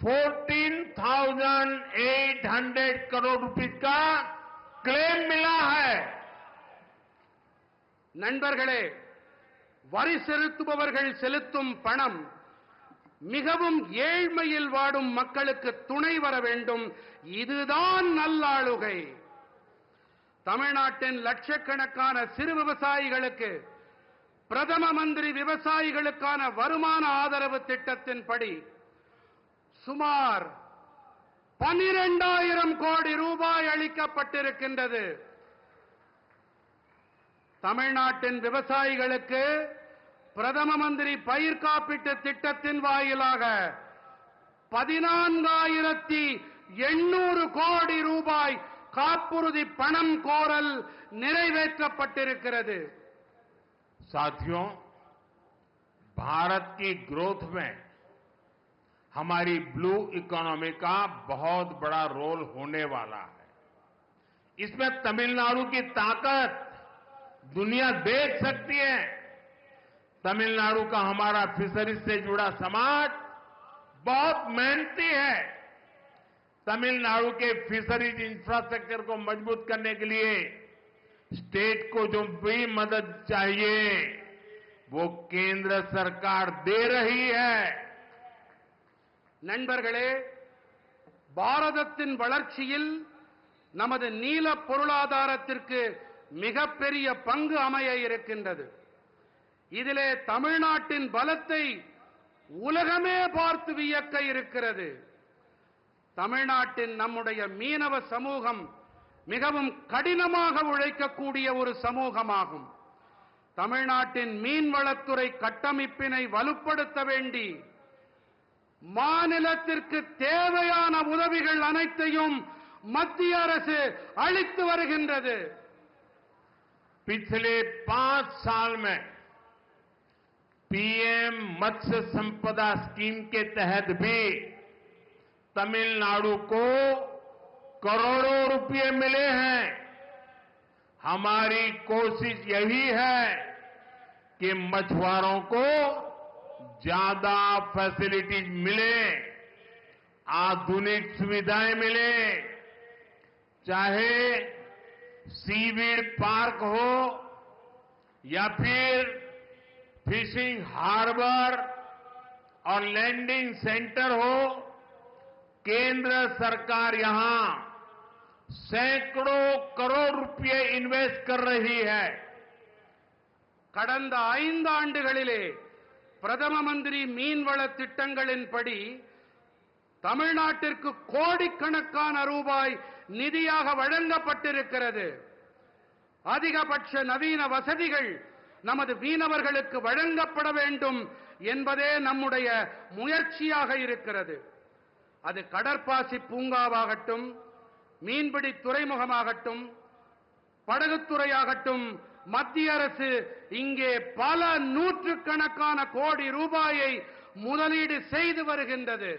14,800 करोड़ रुपए का क्लेम मिला है. நண்பர்களே, வரி செலுத்துபவர்கள் செலுத்தும் பணம் மிகவும் ஏழ்மையில் வாடும் மக்களுக்கு துணை வர வேண்டும். இதுதான் நல்லாளுகை. தமிழ்நாட்டின் லட்சக்கணக்கான சிறு விவசாயிகளுக்கு பிரதம மந்திரி விவசாயிகளுக்கான வருமான ஆதரவு திட்டத்தின்படி சுமார் 12,000 கோடி ரூபாய் பிரதம மந்திரி பயிர் காப்பீட்டு திட்டத்தின் வாயிலாக 14,800 கோடி ரூபாய் காப்புறுதி பணம் கோரல் நிறைவேற்றப்பட்டிருக்கிறது. साथियों, भारत की ग्रोथ में हमारी ब्लू इकोनॉमी का बहुत बड़ा रोल होने वाला है. इसमें तमिलनाडु की ताकत दुनिया देख सकती है. तमिलनाडु का हमारा फिशरीज से जुड़ा समाज बहुत मेहनती है. तमिलनाडु के फिशरीज इंफ्रास्ट्रक्चर को मजबूत करने के लिए स्टेट को जो भी मदद चाहिए वो केंद्र सरकार दे रही है. நண்பர்களே, பாரதத்தின் வளர்ச்சியில் நமது நீல பொருளாதாரத்திற்கு மிகப்பெரிய பங்கு அமைய இருக்கின்றது. இதிலே தமிழ்நாட்டின் பலத்தை உலகமே பார்த்து வியக்க இருக்கிறது. தமிழ்நாட்டின் நம்முடைய மீனவ சமூகம் மிகவும் கடினமாக உழைக்கக்கூடிய ஒரு சமூகமாகும். தமிழ்நாட்டின் மீன்வளத்துறை கட்டமைப்பினை வலுப்படுத்த வேண்டி மாநிலத்திற்கு தேவையான உதவிகள் அனைத்தையும் மத்திய அரசு அளித்து வருகின்றது. पिछले 5 साल में पीएम मत्स्य संपदा स्कीम के तहत भी तमिलनाडु को करोड़ों रुपए मिले हैं. हमारी कोशिश यही है कि मछुआरों को ज्यादा फैसिलिटीज मिले, आधुनिक सुविधाएं मिले, चाहे सीवीड पार्क हो या फिर फिशिंग हार्बर और लैंडिंग सेंटर हो. केंद्र सरकार यहां सैकड़ों करोड़ रुपए इन्वेस्ट कर रही है. கடந்த 5 ஆண்டுகளிலே பிரதம மந்திரி மீன்வள திட்டங்களின்படி தமிழ்நாட்டிற்கு கோடிக்கணக்கான ரூபாய் நிதியாக வழங்கப்பட்டிருக்கிறது. அதிகபட்ச நவீன வசதிகள் நமது மீனவர்களுக்கு வழங்கப்பட வேண்டும் என்பதே நம்முடைய முயற்சியாக இருக்கிறது. அது கடற்பாசி பூங்காவாகட்டும், மீன்பிடி துறைமுகமாகட்டும், படகுத்துறையாகட்டும், மத்திய அரசு இங்கே பல நூற்றுக்கணக்கான கோடி ரூபாயை முதலீடு செய்து வருகின்றது.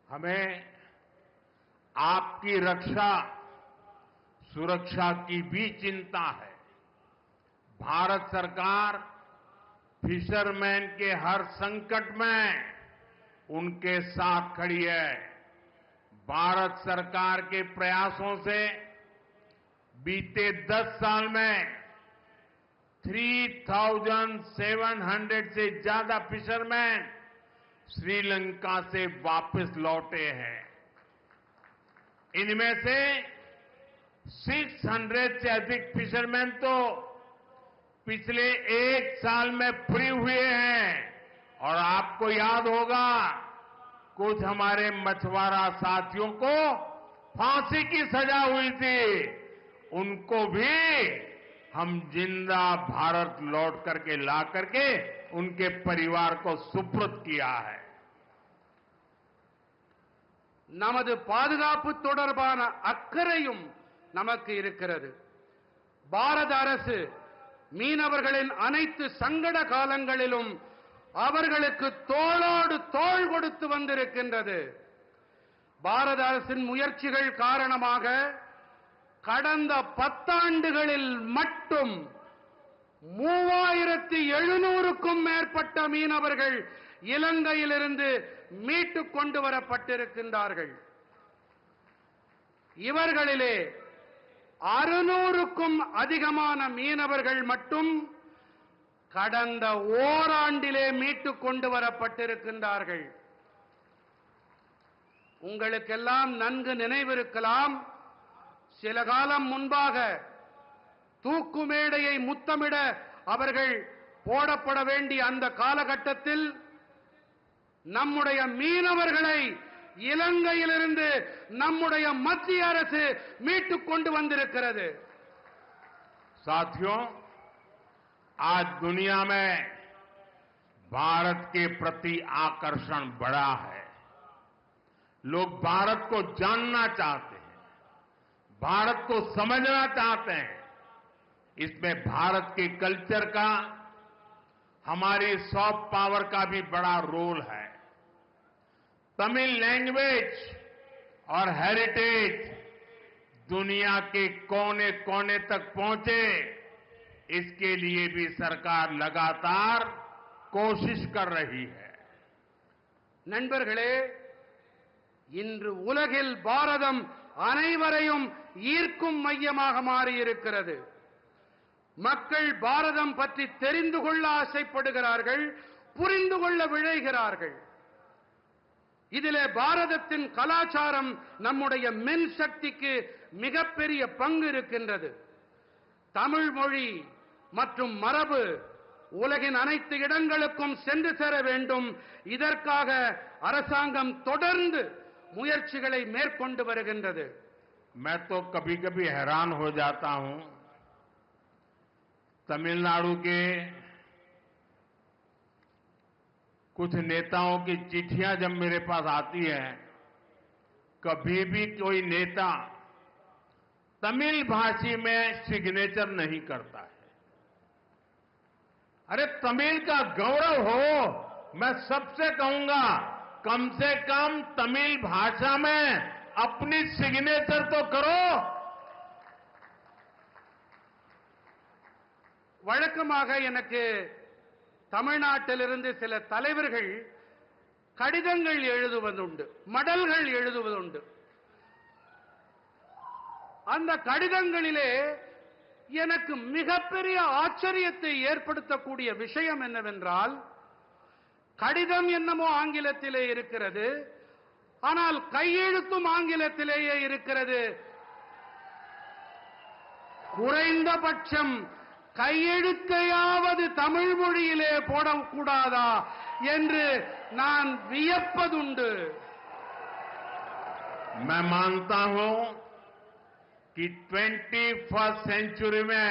हमें आपकी रक्षा सुरक्षा की भी चिंता है. भारत सरकार फिशरमैन के हर संकट में उनके साथ खड़ी है. भारत सरकार के प्रयासों से बीते 10 साल में 3,700 से ज्यादा फिशरमैन श्रीलंका से वापस लौटे हैं. इनमें से 600 से अधिक फिशरमैन तो पिछले 1 साल में फ्री हुए हैं. और आपको याद होगा, कुछ हमारे मछुआरा साथियों को फांसी की सजा हुई थी. उनको भी हम जिंदा भारत लौट करके ला करके उनके परिवार को सुपुर्द किया है. நமது பாதுகாப்பு தொடர்பான அக்கறையும் நமக்கு இருக்கிறது. பாரத அரசு மீனவர்களின் அனைத்து சங்கட காலங்களிலும் அவர்களுக்கு தோளோடு தோள் கொடுத்து வந்திருக்கின்றது. பாரத அரசின் முயற்சிகள் காரணமாக கடந்த 10 ஆண்டுகளில் மட்டும் 3,700க்கும் மேற்பட்ட மீனவர்கள் இலங்கையிலிருந்து மீட்டுக் கொண்டு வரப்பட்டிருக்கின்றார்கள். இவர்களிலே 600க்கும் அதிகமான மீனவர்கள் மட்டும் கடந்த ஓராண்டிலே மீட்டுக் கொண்டு வரப்பட்டிருக்கின்றார்கள். உங்களுக்கெல்லாம் நன்கு நினைவிருக்கலாம், சில காலம் முன்பாக தூக்கு மேடையை முத்தமிட அவர்கள் போடப்பட வேண்டிய அந்த காலகட்டத்தில் நம்முடைய மீனவர்களை இலங்கையிலிருந்து நம்முடைய மத்திய அரசு மீட்டுக் கொண்டு வந்திருக்கிறது. साथियों, आज दुनिया में भारत के प्रति आकर्षण बढ़ा है। लोग भारत को जानना चाहते हैं, भारत को समझना चाहते हैं। इसमें भारत के कल्चर का, हमारी सॉफ्ट पावर का भी बड़ा रोल है। तमिल लैंग्वेज और हेरिटेज दुनिया के कोने कोने तक पहुंचे, इसके लिए भी सरकार लगातार कोशिश कर रही है। நண்பர்களே, இன்று உலகில் பாரதம் அனைவரையும் ஈர்க்கும் மையமாக மாறியிருக்கிறது. மக்கள் பாரதம் பற்றி தெரிந்து கொள்ள ஆசைப்படுகிறார்கள், புரிந்து கொள்ள விழைகிறார்கள். இதிலே பாரதத்தின் கலாச்சாரம் நம்முடைய மென் சக்திக்கு மிகப்பெரிய பங்கு இருக்கின்றது. தமிழ் மொழி மற்றும் மரபு உலகின் அனைத்து இடங்களுக்கும் சென்று சேர வேண்டும். இதற்காக அரசாங்கம் தொடர்ந்து முயற்சிகளை மேற்கொண்டு வருகின்றது. मैं तो कभी कभी हैरान हो जाता हूं, तमिलनाडु के कुछ नेताओं की चिट्ठियां जब मेरे पास आती है, कभी भी कोई नेता तमिल भाषी में सिग्नेचर नहीं करता है। अरे तमिल का गौरव हो, मैं सबसे कहूंगा कम से कम तमिल भाषा में अपनी सिग्नेचर तो करो। வழக்கமாக எனக்கு தமிழ்நாட்டிலிருந்து சில தலைவர்கள் கடிதங்கள் எழுதுவதுண்டு, மடல்கள் எழுதுவதுண்டு. அந்த கடிதங்களிலே எனக்கு மிகப்பெரிய ஆச்சரியத்தை ஏற்படுத்தக்கூடிய விஷயம் என்னவென்றால், கடிதம் என்னமோ ஆங்கிலத்திலே இருக்கிறது, ஆனால் கையெழுத்தும் ஆங்கிலத்திலேயே இருக்கிறது. குறைந்தபட்சம் கையெழுத்தையாவது தமிழ் மொழியிலே போடக்கூடாதா என்று நான் வியப்பதுண்டு. मैं मानता हूं कि 21st सेंचुरी में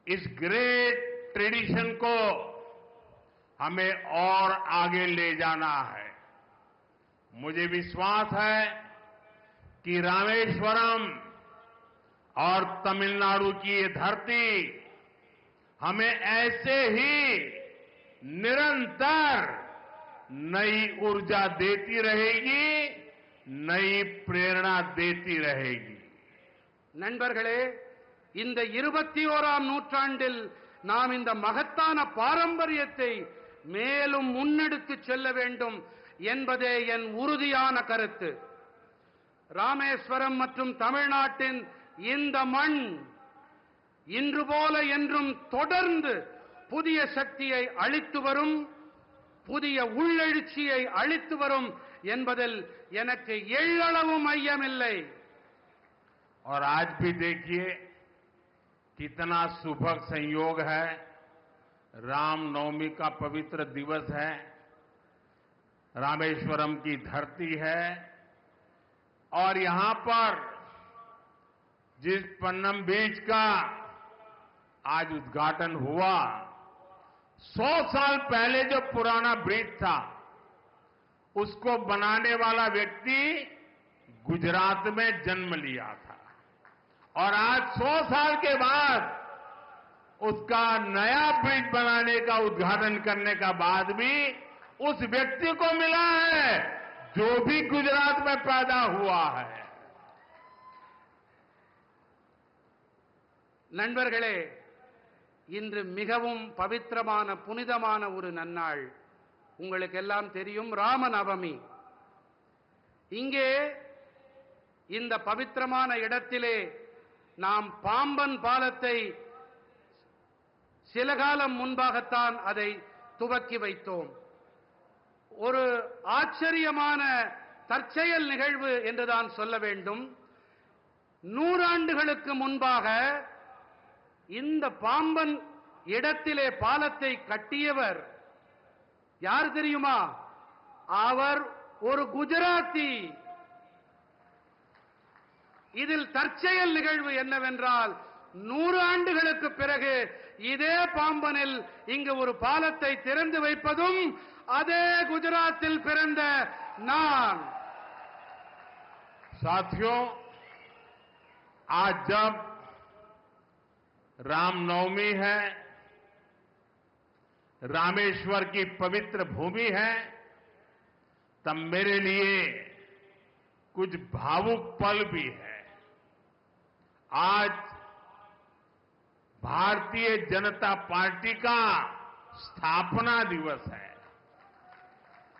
इस ग्रेट ट्रेडिशन को हमें और आगे ले जाना है। मुझे विश्वास है कि रामेश्वरम और तमिलनाडु की ये धरती हमें ऐसे ही निरंतर नई ऊर्जा देती रहेगी, नई प्रेरणा देती रहेगी. நண்பர்களே, இந்த 21ஆம் நூற்றாண்டில் நாம் இந்த மகத்தான பாரம்பரியத்தை மேலும் முன்னெடுத்துச் செல்ல வேண்டும் என்பதே என் உறுதியான கருத்து. ராமேஸ்வரம் மற்றும் தமிழ்நாட்டின் இந்த மண் இன்று போல என்றும் தொடர்ந்து புதிய சக்தியை அளித்து வரும், புதிய உள்ளெழுச்சியை அளித்து வரும் என்பதில் எனக்கு எள்ளளவும் ஐயமில்லை. और आज भी देखिए कितना सुभग संयोग है, रामनवमी का पवित्र दिवस है, रामेश्वरम की धरती है, और यहां पर जिस पन्नम बीच का आज उद्घाटन हुआ, 100 साल पहले जो पुराना ब्रिज था, उसको बनाने वाला व्यक्ति गुजरात में जन्म लिया था, और आज 100 साल के बाद उसका नया ब्रिज बनाने का उद्घाटन करने का बाद भी उस व्यक्ति को मिला है जो भी गुजरात में पैदा हुआ है. நண்பர்களே, இன்று மிகவும் பவித்திரமான புனிதமான ஒரு நன்னாள். உங்களுக்கு எல்லாம் தெரியும், ராமநவமி. இங்கே இந்த பவித்திரமான இடத்திலே நாம் பாம்பன் பாலத்தை சில காலம் முன்பாகத்தான் அதை துவக்கி வைத்தோம். ஒரு ஆச்சரியமான தற்செயல் நிகழ்வு என்றுதான் சொல்ல வேண்டும். 100 ஆண்டுகளுக்கு முன்பாக இந்த பாம்பன் இடத்திலே பாலத்தை கட்டியவர் யார் தெரியுமா? அவர் ஒரு குஜராத்தி. இதில் தற்செயல் நிகழ்வு என்னவென்றால், 100 ஆண்டுகளுக்கு பிறகு இதே பாம்பனில் இங்கு ஒரு பாலத்தை திறந்து வைப்பதும் அதே குஜராத்தில் பிறந்த நான். साथियों, आज जब रामनवमी है, रामेश्वर की पवित्र भूमि है, तब मेरे लिए कुछ भावुक पल भी है. आज भारतीय जनता पार्टी का स्थापना दिवस है.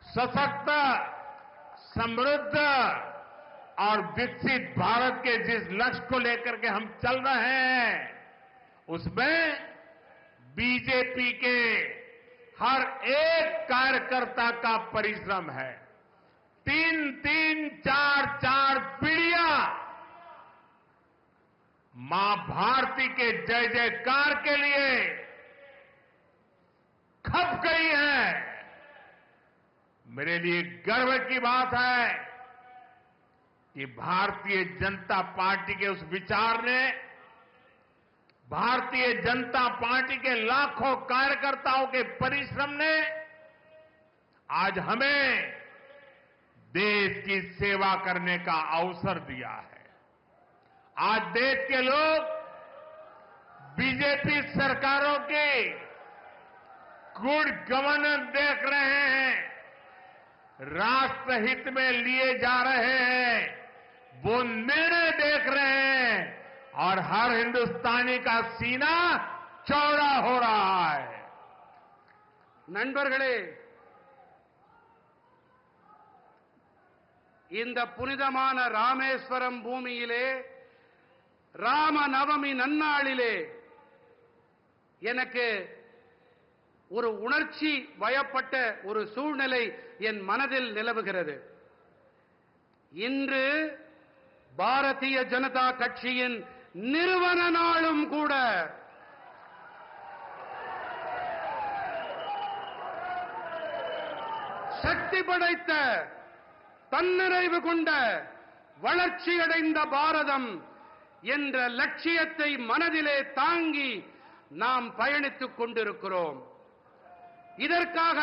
सशक्त, समृद्ध और विकसित भारत के जिस लक्ष्य को लेकर के हम चल रहे हैं, उसमें बीजेपी के हर एक कार्यकर्ता का परिश्रम है. 3-3, 4-4 पीढ़ियां मां भारती के जय जयकार के लिए खप गई है. मेरे लिए गर्व की बात है कि भारतीय जनता पार्टी के उस विचार ने, भारतीय जनता पार्टी के लाखों कार्यकर्ताओं के परिश्रम ने आज हमें देश की सेवा करने का अवसर दिया है. आज देश के लोग बीजेपी सरकारों की गुड गवर्नेंस देख रहे हैं, राष्ट्रहित में लिए जा रहे हैं, वो निर्णय देख रहे हैं और हर हिंदुस्तानी का सीना चौड़ा हो रहा है. நண்பர்களே, இந்த புனிதமான ராமேஸ்வரம் பூமியிலே ராம நவமி நன்னாளிலே எனக்கு ஒரு உணர்ச்சி வயப்பட்ட ஒரு சூழ்நிலை என் மனதில் நிலவுகிறது. இன்று பாரதிய ஜனதா கட்சியின் நிறுவன நாளும் கூட. சக்தி படைத்த, தன்னிறைவு கொண்ட, வளர்ச்சியடைந்த பாரதம் என்ற லட்சியத்தை மனதிலே தாங்கி நாம் பயணித்துக் கொண்டிருக்கிறோம். இதற்காக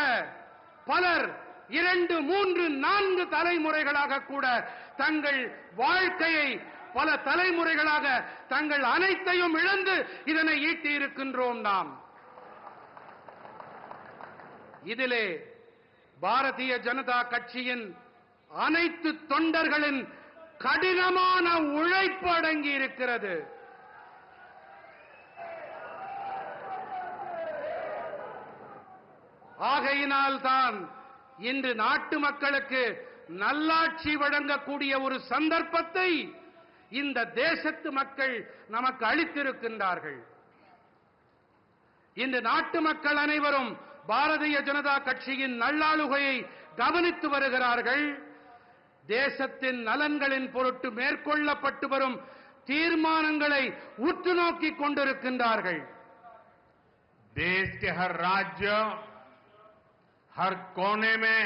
பலர் 2, 3, 4 தலைமுறைகளாக கூட தங்கள் வாழ்க்கையை, பல தலைமுறைகளாக தங்கள் அனைத்தையும் இழந்து இதனை ஈட்டி இருக்கின்றோம். நாம் இதிலே பாரதிய ஜனதா கட்சியின் அனைத்து தொண்டர்களின் கடினமான உழைப்பு அடங்கி இருக்கிறது. ஆகையினால்தான் இன்று நாட்டு மக்களுக்கு நல்லாட்சி வழங்கக்கூடிய ஒரு சந்தர்ப்பத்தை இந்த தேசத்து மக்கள் நமக்கு அளித்திருக்கின்றார்கள். இந்த நாட்டு மக்கள் அனைவரும் பாரதிய ஜனதா கட்சியின் நல்லாளுகையை கவனித்து வருகிறார்கள். தேசத்தின் நலன்களின் பொருட்டு மேற்கொள்ளப்பட்டு வரும் தீர்மானங்களை உற்று நோக்கிக் கொண்டிருக்கின்றார்கள். देश के हर राज्य, हर कोने में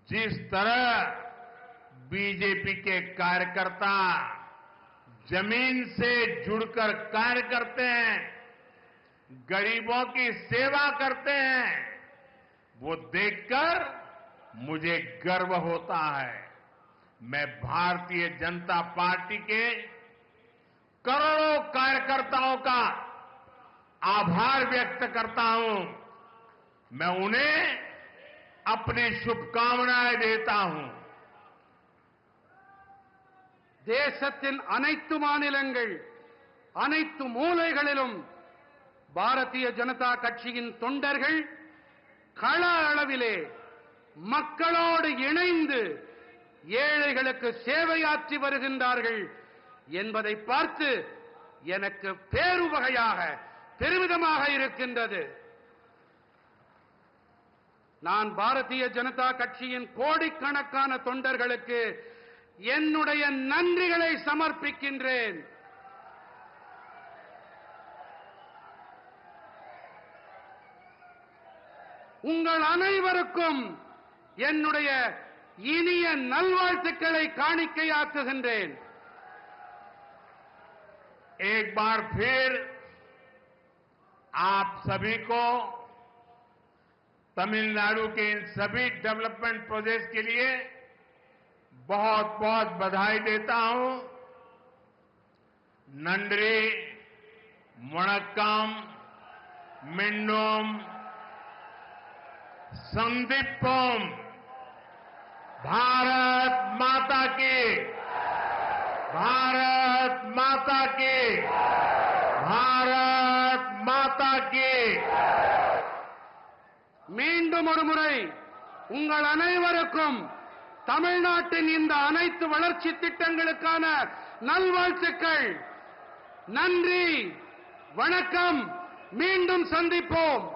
जिस तरह बीजेपी के कार्यकर्ता जमीन से जुड़कर कार्य करते हैं, गरीबों की सेवा करते हैं, वो देखकर मुझे गर्व होता है. मैं भारतीय जनता पार्टी के करोड़ों कार्यकर्ताओं का आभार व्यक्त करता हूं. मैं उन्हें अपनी शुभकामनाएं देता हूं. தேசத்தின் அனைத்து மாநிலங்கள், அனைத்து மூலைகளிலும் பாரதிய ஜனதா கட்சியின் தொண்டர்கள் கள அளவிலே மக்களோடு இணைந்து ஏழைகளுக்கு சேவையாற்றி வருகின்றார்கள் என்பதை பார்த்து எனக்கு பேருவகையாக, பெருமிதமாக இருக்கின்றது. நான் பாரதிய ஜனதா கட்சியின் கோடிக்கணக்கான தொண்டர்களுக்கு என்னுடைய நன்றிகளை சமர்ப்பிக்கின்றேன். உங்கள் அனைவருக்கும் என்னுடைய இனிய நல்வாழ்த்துக்களை காணிக்கையாக்குகின்றேன். एक बार फिर आप सभी को तमिलनाडु के इन सभी डेवलपमेंट प्रोजेक्ट्स के लिए बहुत बहुत बधाई देता हूं। नंद्री, वणक्कम, मिंडोम, संदीपोम, भारत माता की, भारत माता की, भारत माता की। மீண்டும் ஒரு முறை உங்கள் அனைவருக்கும் தமிழ்நாட்டின் இந்த அனைத்து வளர்ச்சி திட்டங்களுக்கான நல்வாழ்த்துக்கள். நன்றி, வணக்கம், மீண்டும் சந்திப்போம்.